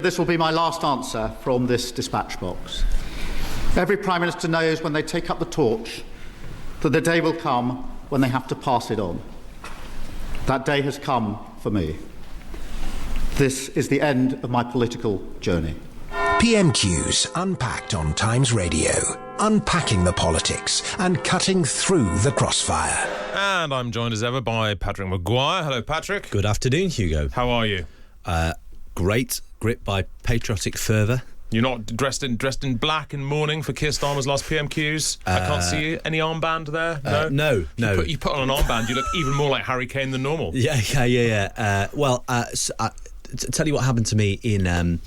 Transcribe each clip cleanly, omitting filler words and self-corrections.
This will be my last answer from this dispatch box. Every Prime Minister knows when they take up the torch that the day will come when they have to pass it on. That day has come for me. This is the end of my political journey. PMQs Unpacked on Times Radio. Unpacking the politics and cutting through the crossfire. And I'm joined as ever by Patrick Maguire. Hello, Patrick. Good afternoon, Hugo. How are you? Great, gripped by patriotic fervour. You're not dressed in black in mourning for Keir Starmer's last PMQs? I can't see any armband there. No. No. You put on an armband, you look even more like Harry Kane than normal. Yeah. Tell you what happened to me in.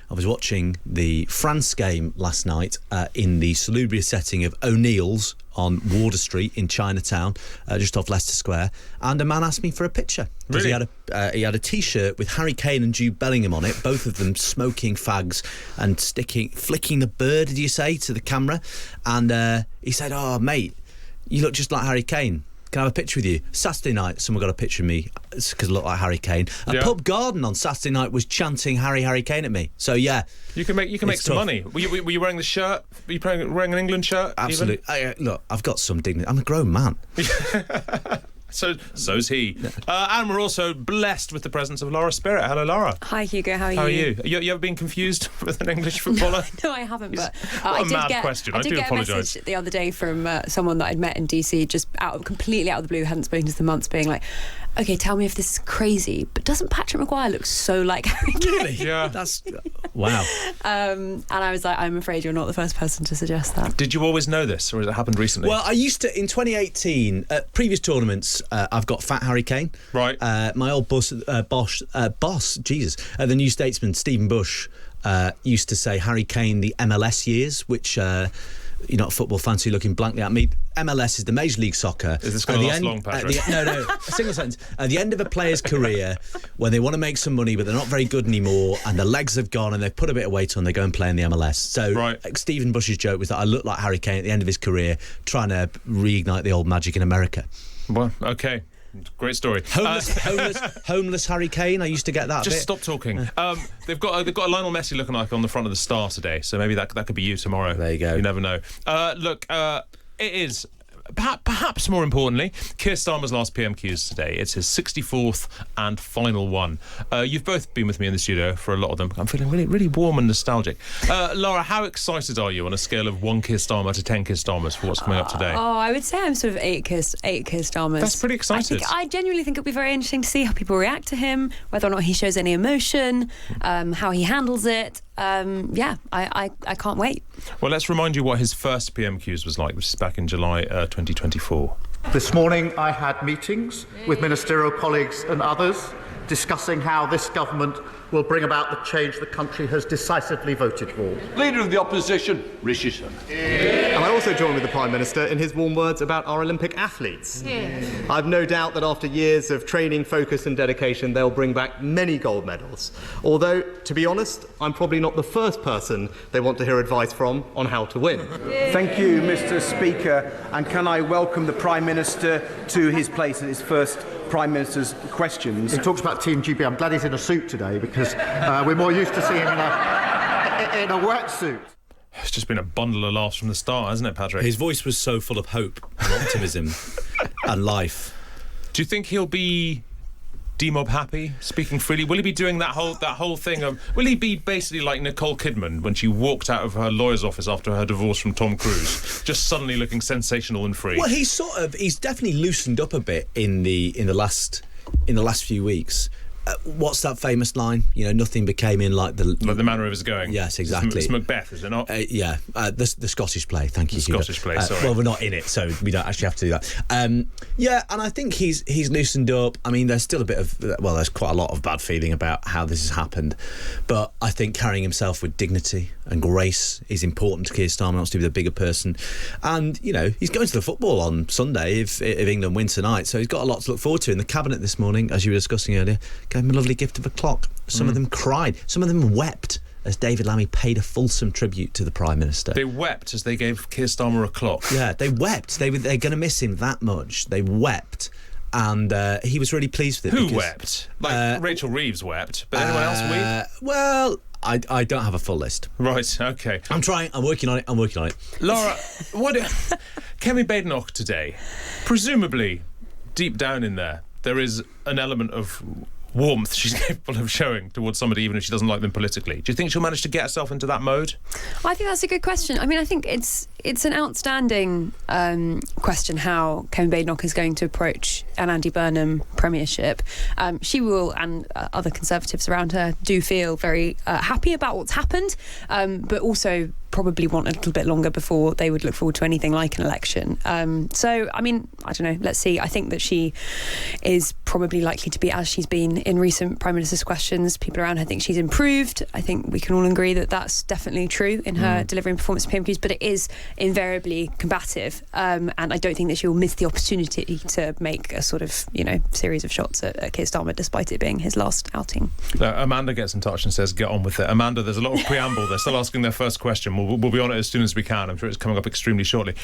I was watching the France game last night in the salubrious setting of O'Neill's on Wardour Street in Chinatown, just off Leicester Square, and a man asked me for a picture. Because Really? he had a T-shirt with Harry Kane and Jude Bellingham on it, both of them smoking fags and flicking the bird, did you say, to the camera? And he said, "Oh, mate, you look just like Harry Kane. Can I have a picture with you?" Saturday night, someone got a picture of me because I look like Harry Kane. Pub Garden on Saturday night was chanting Harry Kane at me. So yeah, You can make some money. Were you wearing the shirt? Were you wearing an England shirt? Absolutely. Look, I've got some dignity. I'm a grown man. So's he. And we're also blessed with the presence of Lara Spirit. Hello, Lara. Hi, Hugo. How are you? How are you? You ever been confused with an English footballer? No, I haven't. But What a mad question. I did do get apologise. a message the other day from someone that I'd met in DC, just completely out of the blue, hadn't spoken to them months, being like, "Okay, tell me if this is crazy, but doesn't Patrick Maguire look so like Harry Kane?" Really? Yeah. That's wow. And I was like, I'm afraid you're not the first person to suggest that. Did you always know this, or has it happened recently? Well, I used to in 2018 at previous tournaments. I've got Fat Harry Kane. Right. My old boss, Jesus, the New Statesman, Stephen Bush, used to say Harry Kane the MLS years, which. You're not a football fan, so you're looking blankly at me. MLS is the Major League Soccer. Is this going to last long, Patrick? No. A single sentence. At the end of a player's career, when they want to make some money, but they're not very good anymore, and their legs have gone, and they've put a bit of weight on, they go and play in the MLS. So right. Stephen Bush's joke was that I look like Harry Kane at the end of his career, trying to reignite the old magic in America. Well, okay. Great story. Homeless Harry Kane. I used to get that. Just bit. stop talking. They've got a Lionel Messi looking like on the front of the Star today, so maybe that could be you tomorrow. There you go. You never know. It is. Perhaps more importantly, Keir Starmer's last PMQs today. It's his 64th and final one. You've both been with me in the studio for a lot of them. I'm feeling really, really warm and nostalgic. Lara, how excited are you on a scale of 1 Keir Starmer to 10 Keir Starmers for what's coming up today? Oh, I would say I'm sort of 8 Keir Starmers. That's pretty excited. I genuinely think it'll be very interesting to see how people react to him, whether or not he shows any emotion, how he handles it. I can't wait. Well, let's remind you what his first PMQs was like, which is back in July 2024. This morning I had meetings with ministerial colleagues and others discussing how this government will bring about the change the country has decisively voted for. Leader of the Opposition, Rishi Sunak. And I also join with the Prime Minister in his warm words about our Olympic athletes. I've no doubt that after years of training, focus and dedication, they'll bring back many gold medals. Although, to be honest, I'm probably not the first person they want to hear advice from on how to win. Thank you, Mr. Speaker. And can I welcome the Prime Minister to his place at his first Prime Minister's questions. He talks about Team GB. I'm glad he's in a suit today because we're more used to seeing him in a wetsuit. It's just been a bundle of laughs from the start, hasn't it, Patrick? His voice was so full of hope and optimism and life. Do you think he'll be demob happy, speaking freely? Will he be doing that whole thing of? Will he be basically like Nicole Kidman when she walked out of her lawyer's office after her divorce from Tom Cruise, just suddenly looking sensational and free? Well, he's definitely loosened up a bit in the last few weeks. What's that famous line? Nothing became in like the manner of his going. Yes, exactly. It's Macbeth, is it not? The Scottish play. Thank you. Scottish play. Sorry. Well, we're not in it, so we don't actually have to do that. And I think he's loosened up. I mean, there's still there's quite a lot of bad feeling about how this has happened, but I think carrying himself with dignity and grace is important to Keir Starmer. Wants to be the bigger person, and he's going to the football on Sunday if England win tonight, so he's got a lot to look forward to. In the cabinet this morning, as you were discussing earlier, gave him a lovely gift of a clock. Some of them cried, some of them wept as David Lammy paid a fulsome tribute to the Prime Minister. They wept as they gave Keir Starmer a clock. Yeah, they wept. They're going to miss him that much. They wept. And he was really pleased with it. Who wept? Rachel Reeves wept, but anyone else weep? Well, I don't have a full list. Right, okay. I'm trying. I'm working on it. Lara, Kemi Badenoch today, presumably, deep down in there is an element of warmth she's capable of showing towards somebody, even if she doesn't like them politically. Do you think she'll manage to get herself into that mode? I think that's a good question. I mean, I think it's an outstanding question how Kemi Badenoch is going to approach an Andy Burnham premiership. She will, and other Conservatives around her, do feel very happy about what's happened, but also probably want a little bit longer before they would look forward to anything like an election. So, I mean, I don't know. Let's see. I think that she is probably likely to be as she's been in recent Prime Minister's questions. People around her think she's improved. I think we can all agree that that's definitely true in her delivery and performance of PMQs, but it is invariably combative. And I don't think that she will miss the opportunity to make a sort of, series of shots at Keir Starmer, despite it being his last outing. Amanda gets in touch and says, get on with it. Amanda, there's a lot of preamble. They're still asking their first question. We'll be on it as soon as we can. I'm sure it's coming up extremely shortly.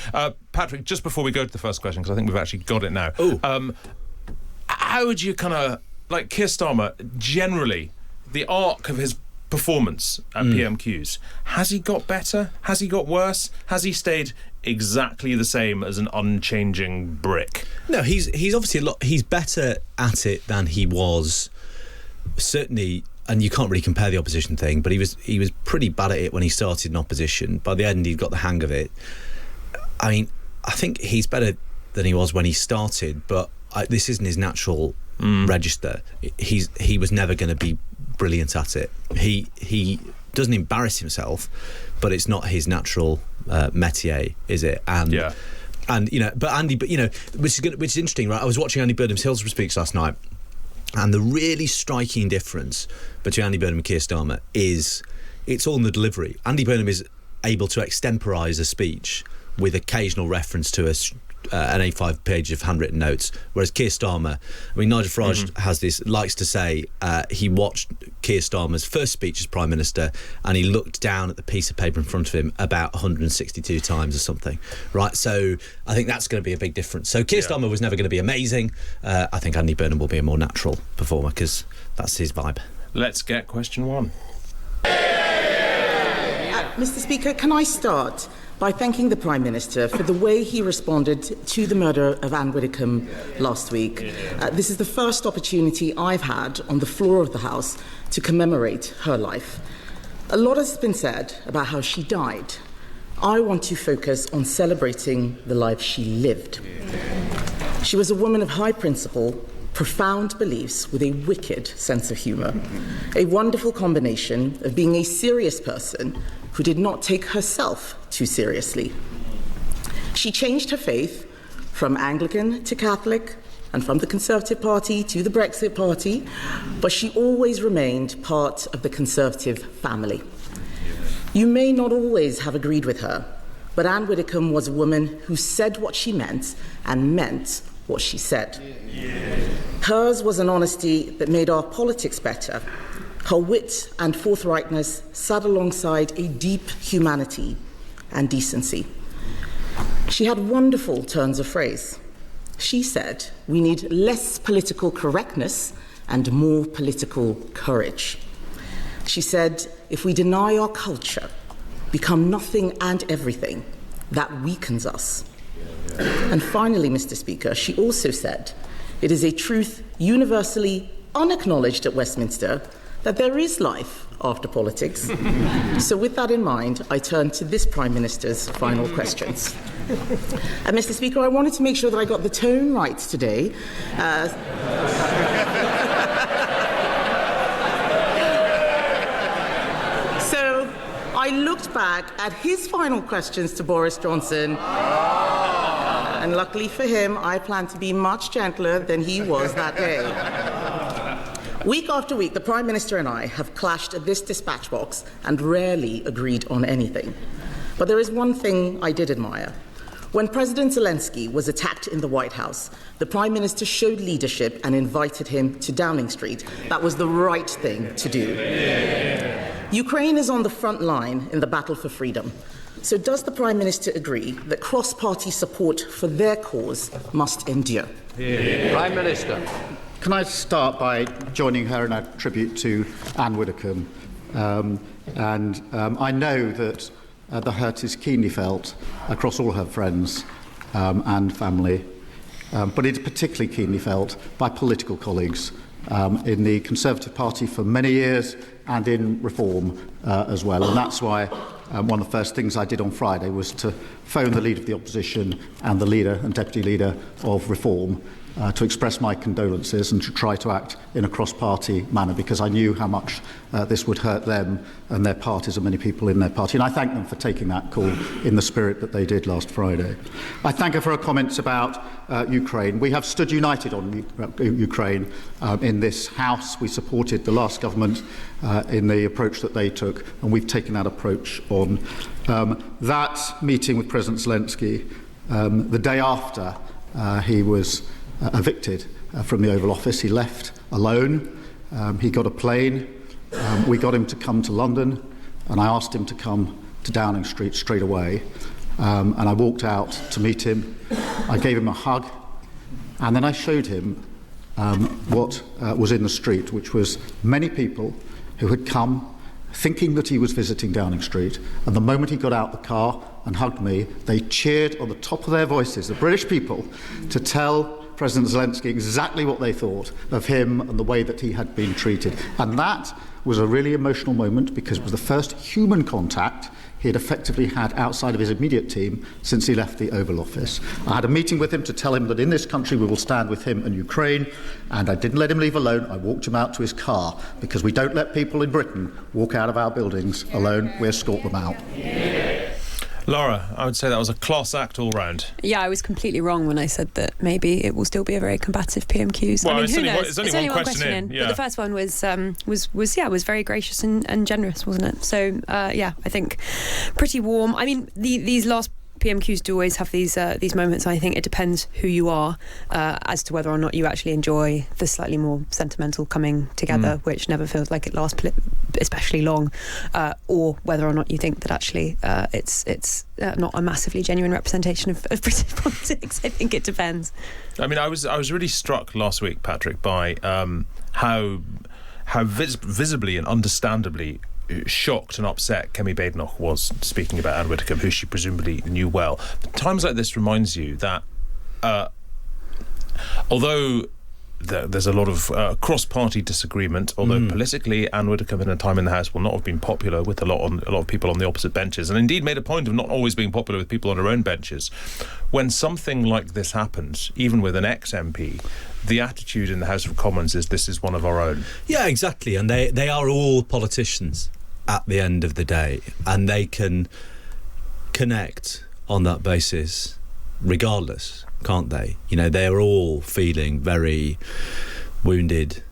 Patrick, just before we go to the first question, because I think we've actually got it now. How would you kind of, like Keir Starmer, generally, the arc of his performance at PMQs, has he got better? Has he got worse? Has he stayed exactly the same as an unchanging brick? No, he's obviously he's better at it than he was, certainly. And you can't really compare the opposition thing, but he was pretty bad at it when he started in opposition. By the end, he'd got the hang of it. I mean, I think he's better than he was when he started, but this isn't his natural register. He was never going to be brilliant at it. He doesn't embarrass himself, but it's not his natural métier, is it? And yeah. And which is interesting, right? I was watching Andy Burnham's Hillsborough speech last night. And the really striking difference between Andy Burnham and Keir Starmer is it's all in the delivery. Andy Burnham is able to extemporise a speech with occasional reference to an A5 page of handwritten notes, whereas Keir Starmer, Nigel Farage likes to say he watched Keir Starmer's first speech as Prime Minister and he looked down at the piece of paper in front of him about 162 times or something, right? So I think that's going to be a big difference. So Keir Starmer was never going to be amazing. I think Andy Burnham will be a more natural performer because that's his vibe. Let's get question one. Mr. Speaker, can I start by thanking the Prime Minister for the way he responded to the murder of Anne Widdecombe last week. This is the first opportunity I've had on the floor of the House to commemorate her life. A lot has been said about how she died. I want to focus on celebrating the life she lived. She was a woman of high principle, profound beliefs with a wicked sense of humour, a wonderful combination of being a serious person who did not take herself too seriously. She changed her faith from Anglican to Catholic and from the Conservative Party to the Brexit Party, but she always remained part of the Conservative family. You may not always have agreed with her, but Anne Widdecombe was a woman who said what she meant and meant what she said. Hers was an honesty that made our politics better. Her wit and forthrightness sat alongside a deep humanity and decency. She had wonderful turns of phrase. She said, we need less political correctness and more political courage. She said, if we deny our culture, become nothing and everything, that weakens us. And finally, Mr. Speaker, she also said, it is a truth universally unacknowledged at Westminster that there is life after politics. So with that in mind, I turn to this Prime Minister's final questions. Mr. Speaker, I wanted to make sure that I got the tone right today. So I looked back at his final questions to Boris Johnson, and luckily for him, I plan to be much gentler than he was that day. Week after week, the Prime Minister and I have clashed at this dispatch box and rarely agreed on anything. But there is one thing I did admire. When President Zelensky was attacked in the White House, the Prime Minister showed leadership and invited him to Downing Street. That was the right thing to do. Ukraine is on the front line in the battle for freedom. So does the Prime Minister agree that cross-party support for their cause must endure? Prime Minister. Can I start by joining her in a tribute to Anne Widdecombe? And I know that the hurt is keenly felt across all her friends and family, but it's particularly keenly felt by political colleagues in the Conservative Party for many years and in Reform as well. And that's why one of the first things I did on Friday was to phone the Leader of the Opposition and the Leader and Deputy Leader of Reform to express my condolences and to try to act in a cross-party manner, because I knew how much this would hurt them and their parties and many people in their party. And I thank them for taking that call in the spirit that they did last Friday. I thank her for her comments about Ukraine. We have stood united on Ukraine in this House. We supported the last government in the approach that they took, and we've taken that approach on. That meeting with President Zelensky, the day after he was evicted from the Oval Office, he left alone. He got a plane. We got him to come to London, and I asked him to come to Downing Street straight away. And I walked out to meet him. I gave him a hug, and then I showed him what was in the street, which was many people who had come thinking that he was visiting Downing Street, and the moment he got out the car and hugged me, they cheered on the top of their voices, the British people, to tell President Zelensky exactly what they thought of him and the way that he had been treated. And that was a really emotional moment, because it was the first human contact he had effectively had outside of his immediate team since he left the Oval Office. I had a meeting with him to tell him that in this country we will stand with him and Ukraine, and I didn't let him leave alone. I walked him out to his car, because we don't let people in Britain walk out of our buildings alone. We escort them out. Lara, I would say that was a class act all round. Yeah, I was completely wrong when I said that maybe it will still be a very combative PMQs. Well, I mean, it's who only knows? it's only one question in. Yeah. But the first one was very gracious and generous, wasn't it? So I think pretty warm. I mean, these last PMQs do always have these moments. I think it depends who you are as to whether or not you actually enjoy the slightly more sentimental coming together, which never feels like it lasts especially long, or whether or not you think that actually it's not a massively genuine representation of British politics. I think it depends. I mean, I was really struck last week, Patrick, by how visibly and understandably shocked and upset Kemi Badenoch was speaking about Anne Widdecombe, who she presumably knew well. But times like this reminds you that although there's a lot of cross-party disagreement, although politically Anne Widdecombe in her time in the House will not have been popular with a lot of people on the opposite benches, and indeed made a point of not always being popular with people on her own benches. When something like this happens, even with an ex-MP, the attitude in the House of Commons is this is one of our own. Yeah, exactly. And they are all politicians at the end of the day, and they can connect on that basis regardless, can't they? You know, they're all feeling very wounded,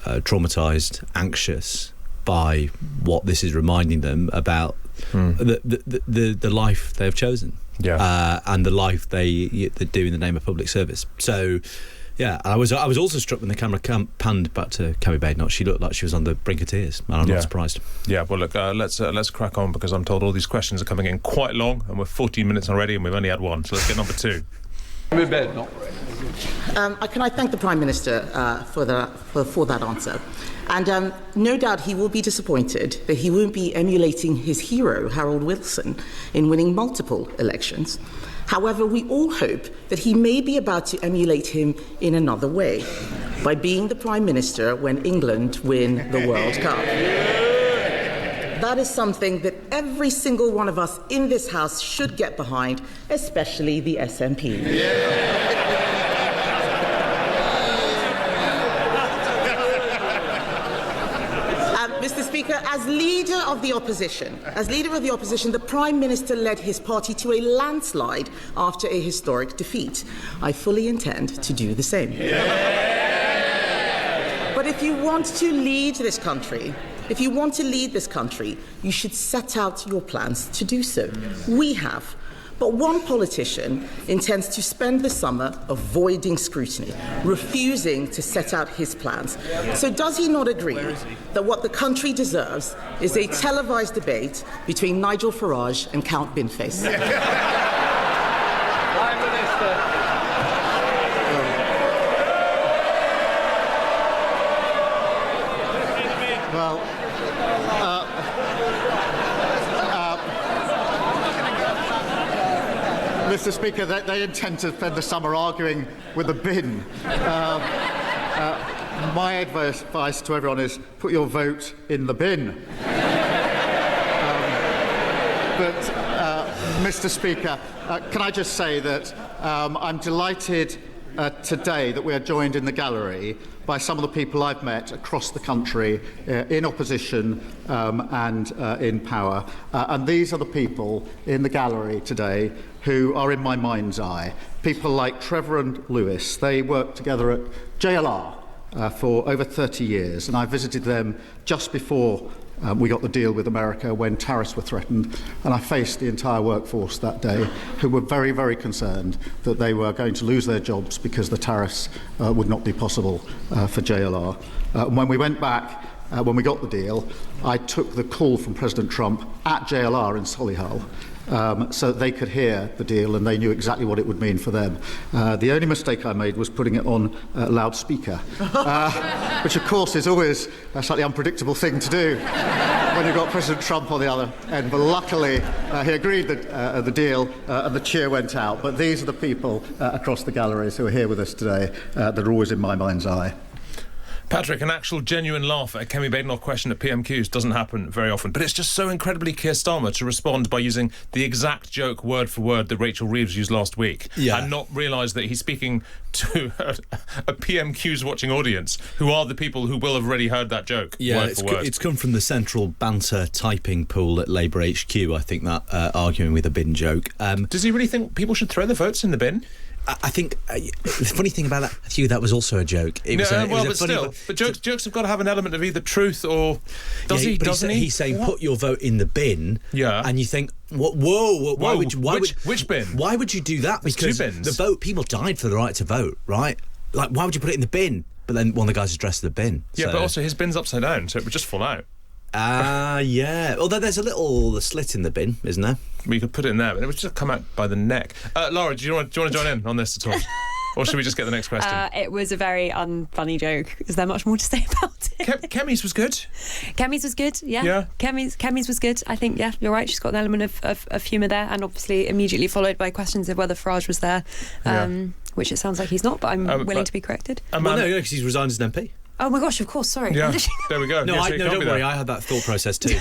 traumatised, anxious by what this is reminding them about the life they've chosen, and the life they do in the name of public service. So, yeah, I was also struck when the camera panned back to Kemi Badenoch. She looked like she was on the brink of tears, and I'm not surprised. Yeah, well, look, let's crack on, because I'm told all these questions are coming in quite long, and we're 14 minutes already, and we've only had one. So let's get number two. Can I thank the Prime Minister for that answer? And no doubt he will be disappointed that he won't be emulating his hero, Harold Wilson, in winning multiple elections. However, we all hope that he may be about to emulate him in another way, by being the Prime Minister when England win the World Cup. That is something that every single one of us in this House should get behind, especially the SNP. Mr. Speaker, as leader of the opposition, the Prime Minister led his party to a landslide after a historic defeat. I fully intend to do the same. But if you want to lead this country, you should set out your plans to do so. We have. But one politician intends to spend the summer avoiding scrutiny, refusing to set out his plans. So does he not agree that what the country deserves is a televised debate between Nigel Farage and Count Binface? Prime Minister. Well, Mr. Speaker, they intend to spend the summer arguing with the bin. My advice to everyone is put your vote in the bin. Mr. Speaker, can I just say that I'm delighted today that we are joined in the gallery by some of the people I've met across the country in opposition and in power. And these are the people in the gallery today who are in my mind's eye. People like Trevor and Lewis. They worked together at JLR for over 30 years, and I visited them just before we got the deal with America when tariffs were threatened, and I faced the entire workforce that day who were very, very concerned that they were going to lose their jobs because the tariffs would not be possible for JLR. When we went back, when we got the deal, I took the call from President Trump at JLR in Solihull so that they could hear the deal and they knew exactly what it would mean for them. The only mistake I made was putting it on loudspeaker, which of course is always a slightly unpredictable thing to do when you've got President Trump on the other end. But luckily he agreed the deal and the cheer went out. But these are the people across the galleries who are here with us today that are always in my mind's eye. Patrick, an actual genuine laugh at a Kemi Badenoch question at PMQs doesn't happen very often, but it's just so incredibly Keir Starmer to respond by using the exact joke word for word that Rachel Reeves used last week, and not realise that he's speaking to a PMQs watching audience who are the people who will have already heard that joke word for word. It's come from the central banter typing pool at Labour HQ, I think, that arguing with a bin joke. Does he really think people should throw the votes in the bin? I think the funny thing about that, Hugh, that was also a joke. But jokes have got to have an element of either truth or doesn't he? He's saying put your vote in the bin, and you think, which bin? Why would you do that? Because the vote, people died for the right to vote, right? Like, why would you put it in the bin? But then one of the guys addressed the bin. Yeah, but also his bin's upside down, so it would just fall out. Yeah. Although there's a little slit in the bin, isn't there? We could put it in there, but it would just come out by the neck. Lara, do you want to join in on this at all? Or should we just get the next question? It was a very unfunny joke. Is there much more to say about it? Kemi's was good. Kemi's was good, yeah. Kemi's was good. I think, yeah, you're right. She's got an element of humour there, and obviously immediately followed by questions of whether Farage was there, which it sounds like he's not, but I'm willing to be corrected. Well, no, because he's resigned as an MP. Oh my gosh, of course, sorry. Yeah, there we go. No, don't worry, I had that thought process too.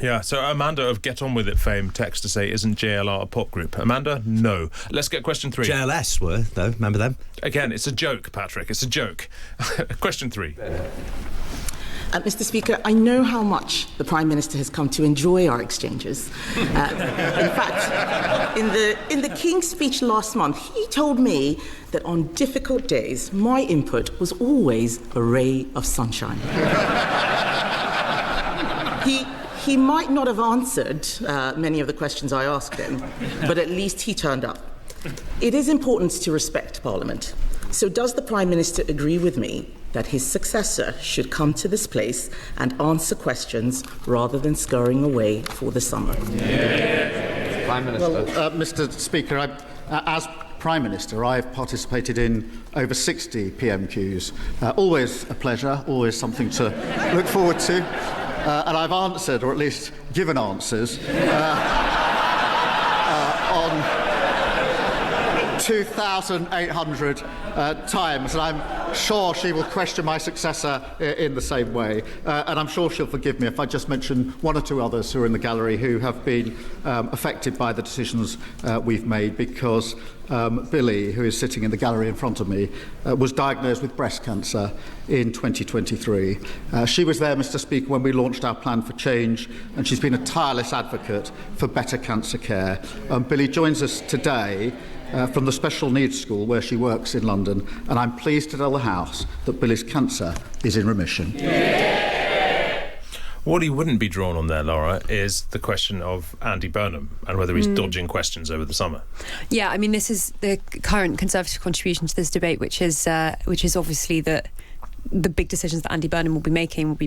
Yeah, so Amanda of Get On With It fame text to say, isn't JLR a pop group? Amanda, no. Let's get question 3. JLS were, though, remember them? Again, it's a joke, Patrick, it's a joke. Question 3. Mr. Speaker, I know how much the Prime Minister has come to enjoy our exchanges. In fact, in the King's speech last month, he told me that on difficult days, my input was always a ray of sunshine. He might not have answered many of the questions I asked him, but at least he turned up. It is important to respect Parliament. So does the Prime Minister agree with me that his successor should come to this place and answer questions rather than scurrying away for the summer? Yeah. Prime Minister. Well, Mr. Speaker, as Prime Minister, I've participated in over 60 PMQs. Always a pleasure, always something to look forward to. And I've answered, or at least given answers, on 2,800 times, and I'm sure she will question my successor in the same way. And I'm sure she'll forgive me if I just mention one or two others who are in the gallery who have been affected by the decisions we've made, because Billy, who is sitting in the gallery in front of me, was diagnosed with breast cancer in 2023. She was there, Mr. Speaker, when we launched our plan for change, and she's been a tireless advocate for better cancer care. Billy joins us today from the Special Needs School where she works in London, and I'm pleased to tell the House that Billy's cancer is in remission. What he wouldn't be drawn on there, Lara, is the question of Andy Burnham and whether he's dodging questions over the summer. Yeah, I mean, this is the current Conservative contribution to this debate, which is obviously that the big decisions that Andy Burnham will be making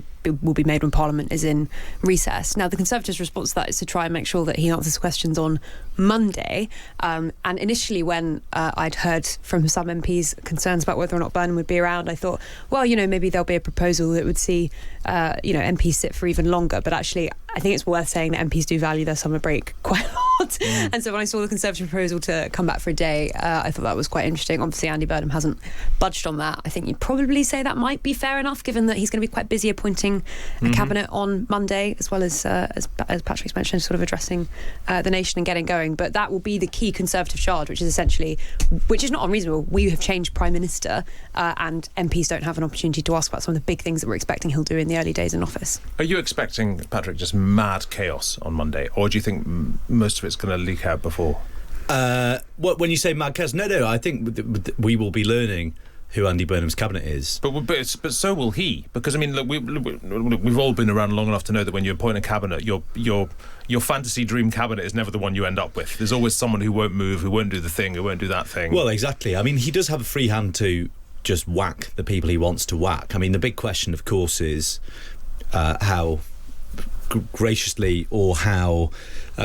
will be made when Parliament is in recess. Now, the Conservatives' response to that is to try and make sure that he answers questions on Monday. And initially, when I'd heard from some MPs concerns about whether or not Burnham would be around, I thought, well, maybe there'll be a proposal that would see, MPs sit for even longer. But actually, I think it's worth saying that MPs do value their summer break quite a lot. that. And so when I saw the Conservative proposal to come back for a day, I thought that was quite interesting. Obviously, Andy Burnham hasn't budged on that. I think you'd probably say that might be fair enough, given that he's going to be quite busy appointing a cabinet on Monday, as well as Patrick's mentioned, sort of addressing the nation and getting going. But that will be the key Conservative charge, which is not unreasonable. We have changed Prime Minister, and MPs don't have an opportunity to ask about some of the big things that we're expecting he'll do in the early days in office. Are you expecting, Patrick, just mad chaos on Monday, or do you think most of it's going to leak out before? When you say mad chaos, no, I think we will be learning who Andy Burnham's cabinet is. But so will he, because I mean, look, we've all been around long enough to know that when you appoint a cabinet, your fantasy dream cabinet is never the one you end up with. There's always someone who won't move, who won't do the thing, who won't do that thing. Well, exactly. I mean, he does have a free hand to just whack the people he wants to whack. I mean, the big question, of course, is how graciously or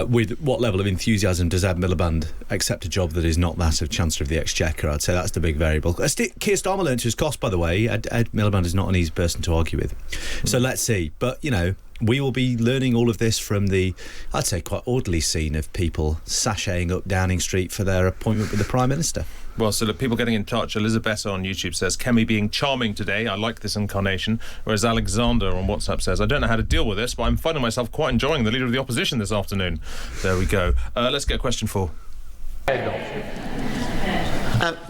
with what level of enthusiasm does Ed Miliband accept a job that is not that of Chancellor of the Exchequer? I'd say that's the big variable. Keir Starmer learned to his cost, by the way. Ed Miliband is not an easy person to argue with. So let's see. But, we will be learning all of this from the, I'd say, quite orderly scene of people sashaying up Downing Street for their appointment with the Prime Minister. Well, so the people getting in touch, Elizabeth on YouTube says, Kemi being charming today, I like this incarnation, whereas Alexander on WhatsApp says, I don't know how to deal with this, but I'm finding myself quite enjoying the Leader of the Opposition this afternoon. There we go. Let's get a question for...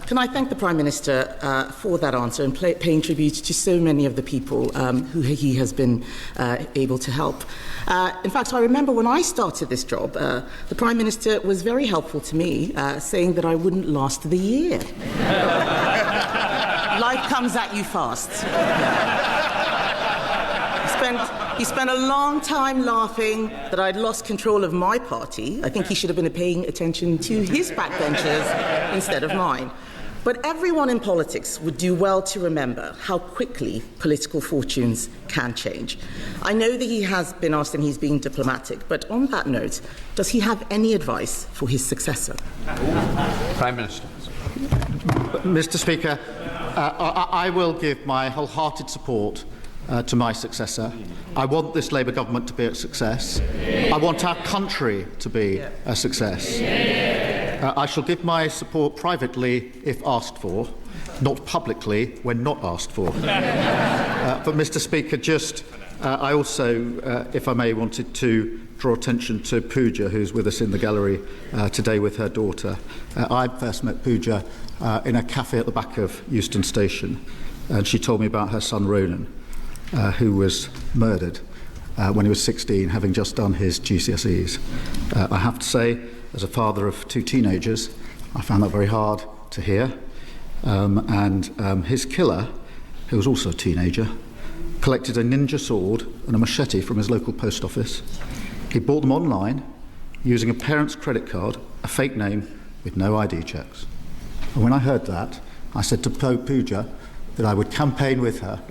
Can I thank the Prime Minister for that answer and paying tribute to so many of the people who he has been able to help. In fact, I remember when I started this job, the Prime Minister was very helpful to me, saying that I wouldn't last the year. Life comes at you fast. He spent a long time laughing that I'd lost control of my party. I think he should have been paying attention to his backbenchers instead of mine. But everyone in politics would do well to remember how quickly political fortunes can change. I know that he has been asked and he's being diplomatic, but on that note, does he have any advice for his successor? Prime Minister. Mr. Speaker, I will give my wholehearted support to my successor. I want this Labour government to be a success. I want our country to be a success. I shall give my support privately if asked for, not publicly when not asked for. But, Mr. Speaker, I also, if I may, wanted to draw attention to Pooja, who's with us in the gallery today with her daughter. I first met Pooja in a cafe at the back of Euston Station, and she told me about her son Ronan, who was murdered when he was 16, having just done his GCSEs. I have to say, as a father of two teenagers, I found that very hard to hear. His killer, who was also a teenager, collected a ninja sword and a machete from his local post office. He bought them online using a parent's credit card, a fake name with no ID checks. And when I heard that, I said to Pooja that I would campaign with her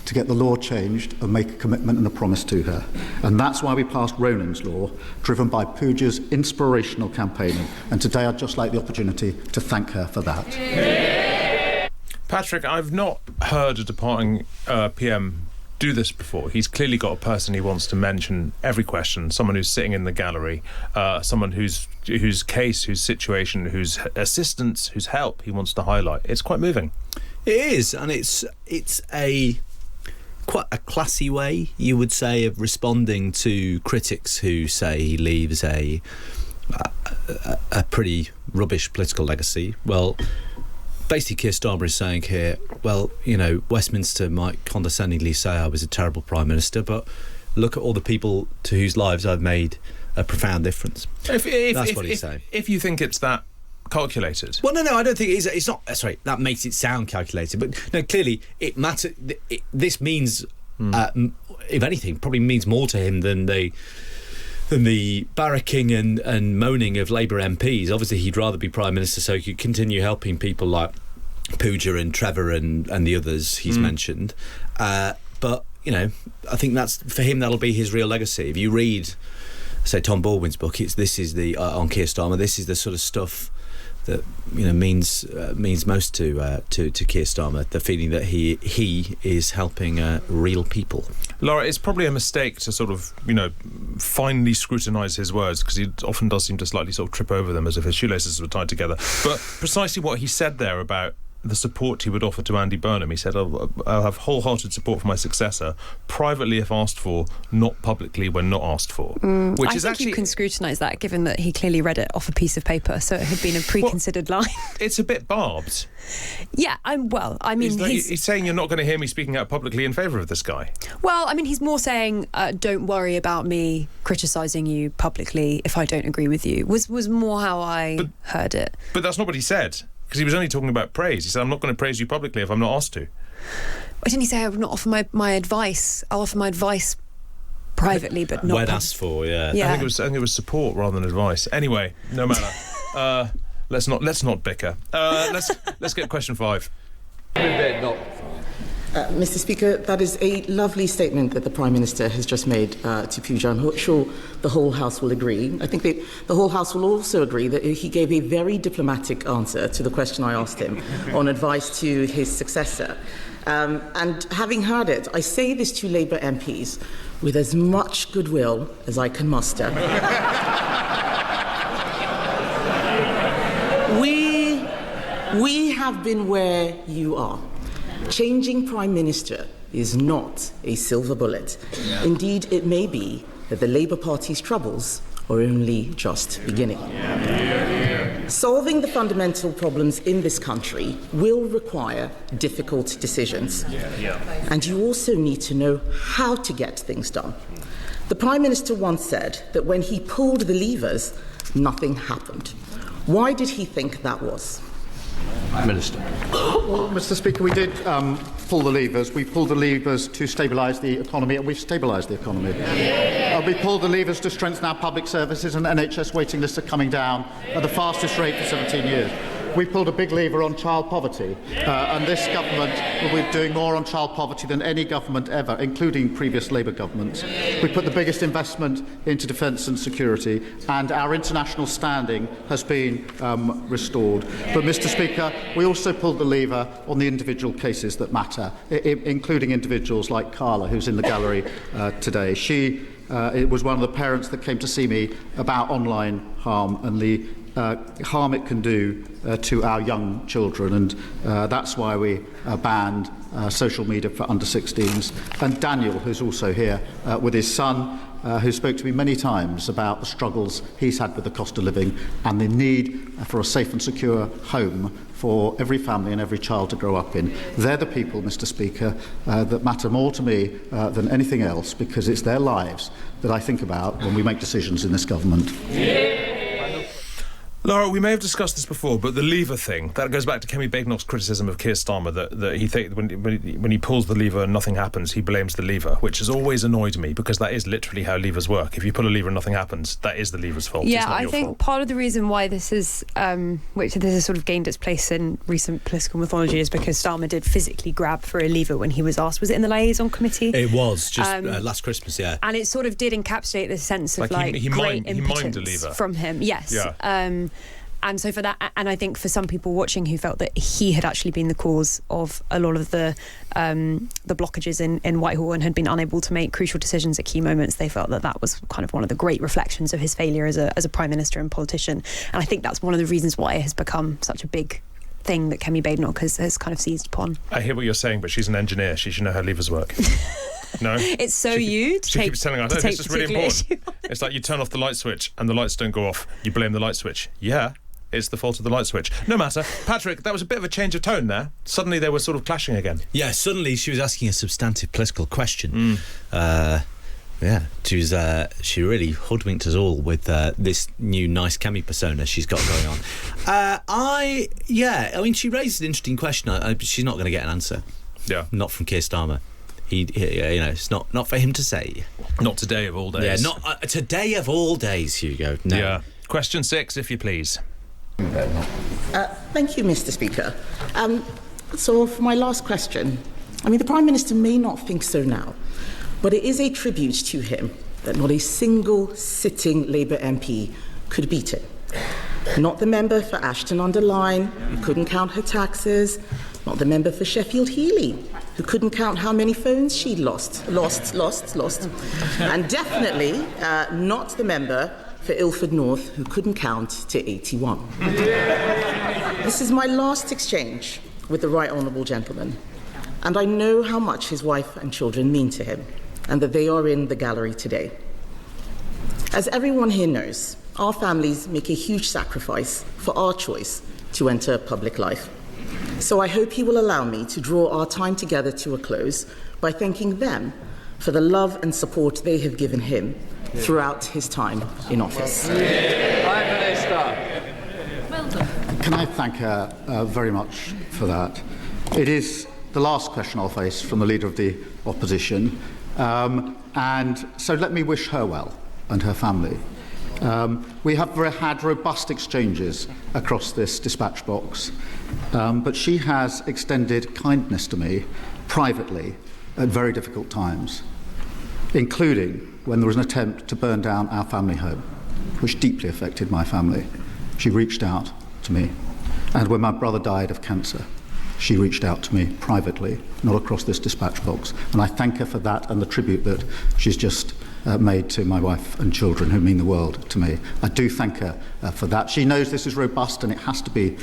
to get the law changed and make a commitment and a promise to her. And that's why we passed Ronan's Law, driven by Pooja's inspirational campaigning. And today I'd just like the opportunity to thank her for that. Patrick, I've not heard a departing PM do this before. He's clearly got a person he wants to mention every question, someone who's sitting in the gallery, someone whose case, whose situation, whose assistance, whose help he wants to highlight. It's quite moving. It is, and it's quite a classy way, you would say, of responding to critics who say he leaves a pretty rubbish political legacy. Well, basically Keir Starmer is saying here, Westminster might condescendingly say I was a terrible Prime Minister, but look at all the people to whose lives I've made a profound difference. That's what he's saying. If you think it's that calculated. Well, no, I don't think it's not. Sorry, that makes it sound calculated, but no, clearly it matters. This means, if anything, probably means more to him than the barracking and moaning of Labour MPs. Obviously, he'd rather be Prime Minister so he could continue helping people like Pooja and Trevor and the others he's mentioned. But I think that's for him. That'll be his real legacy. If you read, say, Tom Baldwin's book, this is the on Keir Starmer. This is the sort of stuff means most to Keir Starmer. The feeling that he is helping real people. Lara, it's probably a mistake to sort of, finely scrutinise his words, because he often does seem to slightly sort of trip over them as if his shoelaces were tied together. But precisely what he said there about the support he would offer to Andy Burnham, he said, I'll have wholehearted support for my successor, privately if asked for, not publicly when not asked for. I think you can scrutinise that, given that he clearly read it off a piece of paper, so it had been a preconsidered line. It's a bit barbed. Yeah, he's saying you're not going to hear me speaking out publicly in favour of this guy. Well, I mean, he's more saying, don't worry about me criticising you publicly if I don't agree with you, was more how I heard it. But that's not what he said, because he was only talking about praise. He said, I'm not going to praise you publicly if I'm not asked to. Why didn't he say I would not offer my advice? I'll offer my advice privately, but not... When asked for, yeah. Yeah. I think it was support rather than advice. Anyway, no matter. Let's not bicker. Let's get question 5. Mr. Speaker, that is a lovely statement that the Prime Minister has just made to Pooja. I'm sure the whole House will agree. I think that the whole House will also agree that he gave a very diplomatic answer to the question I asked him on advice to his successor. And having heard it, I say this to Labour MPs with as much goodwill as I can muster. We have been where you are. Changing Prime Minister is not a silver bullet. Indeed, it may be that the Labour Party's troubles are only just beginning. Solving the fundamental problems in this country will require difficult decisions. And you also need to know how to get things done. The Prime Minister once said that when he pulled the levers, nothing happened. Why did he think that was? Minister. Well, Mr. Speaker, we did pull the levers. We pulled the levers to stabilise the economy, and we've stabilised the economy. We pulled the levers to strengthen our public services, and NHS waiting lists are coming down at the fastest rate for 17 years. We pulled a big lever on child poverty, and this government will be doing more on child poverty than any government ever, including previous Labour governments. We put the biggest investment into defence and security, and our international standing has been restored. But, Mr. Speaker, we also pulled the lever on the individual cases that matter, including individuals like Carla, who's in the gallery today. She was one of the parents that came to see me about online harm and the harm it can do to our young children, and that's why we banned social media for under 16s. And Daniel, who's also here with his son, who spoke to me many times about the struggles he's had with the cost of living and the need for a safe and secure home for every family and every child to grow up in. They're the people, Mr. Speaker, that matter more to me than anything else, because it's their lives that I think about when we make decisions in this government. Lara, we may have discussed this before, but the lever thing, that goes back to Kemi Badenoch's criticism of Keir Starmer, that he thinks when he pulls the lever and nothing happens, he blames the lever, which has always annoyed me, because that is literally how levers work. If you pull a lever and nothing happens, that is the lever's fault. Yeah, it's not I your think fault. part of the reason why this is, which this has sort of gained its place in recent political mythology, is because Starmer did physically grab for a lever when he was asked. Was it in the liaison committee? It was, just last Christmas, yeah. And it sort of did encapsulate this sense of he great mined a impotence lever from him. Yes. Yeah. And so for that, and I think for some people watching who felt that he had actually been the cause of a lot of the blockages in Whitehall and had been unable to make crucial decisions at key moments, they felt that was kind of one of the great reflections of his failure as a Prime Minister and politician. And I think that's one of the reasons why it has become such a big thing that Kemi Badenoch has kind of seized upon. I hear what you're saying, but she's an engineer. She should know how levers work. No? It's so she keeps telling us, this is really important. Issue. It's like you turn off the light switch and the lights don't go off. You blame the light switch. Yeah. It's the fault of the light switch. No matter. Patrick, that was a bit of a change of tone there. Suddenly they were sort of clashing again. Yeah, suddenly she was asking a substantive political question. She really hoodwinked us all with this new nice Kemi persona she's got going on. She raised an interesting question. She's not going to get an answer. Yeah. Not from Keir Starmer. It's not for him to say. Not today of all days. Yeah, not today of all days, Hugo. No. Yeah. Question 6, if you please. Thank you, Mr. Speaker. So for my last question, the Prime Minister may not think so now, but it is a tribute to him that not a single sitting Labour MP could beat him. Not the member for Ashton-under-Lyne, who couldn't count her taxes. Not the member for Sheffield Heeley, who couldn't count how many phones she'd lost. And definitely not the member for Ilford North, who couldn't count to 81. This is my last exchange with the right honourable gentleman, and I know how much his wife and children mean to him, and that they are in the gallery today. As everyone here knows, our families make a huge sacrifice for our choice to enter public life. So I hope he will allow me to draw our time together to a close by thanking them for the love and support they have given him throughout his time in office. Prime Minister. Can I thank her very much for that? It is the last question I'll face from the Leader of the Opposition, and so let me wish her well and her family. We have had robust exchanges across this dispatch box, but she has extended kindness to me privately at very difficult times, including when there was an attempt to burn down our family home, which deeply affected my family. She reached out to me. And when my brother died of cancer, she reached out to me privately, not across this dispatch box. And I thank her for that and the tribute that she's just made to my wife and children, who mean the world to me. I do thank her for that. She knows this is robust and it has to be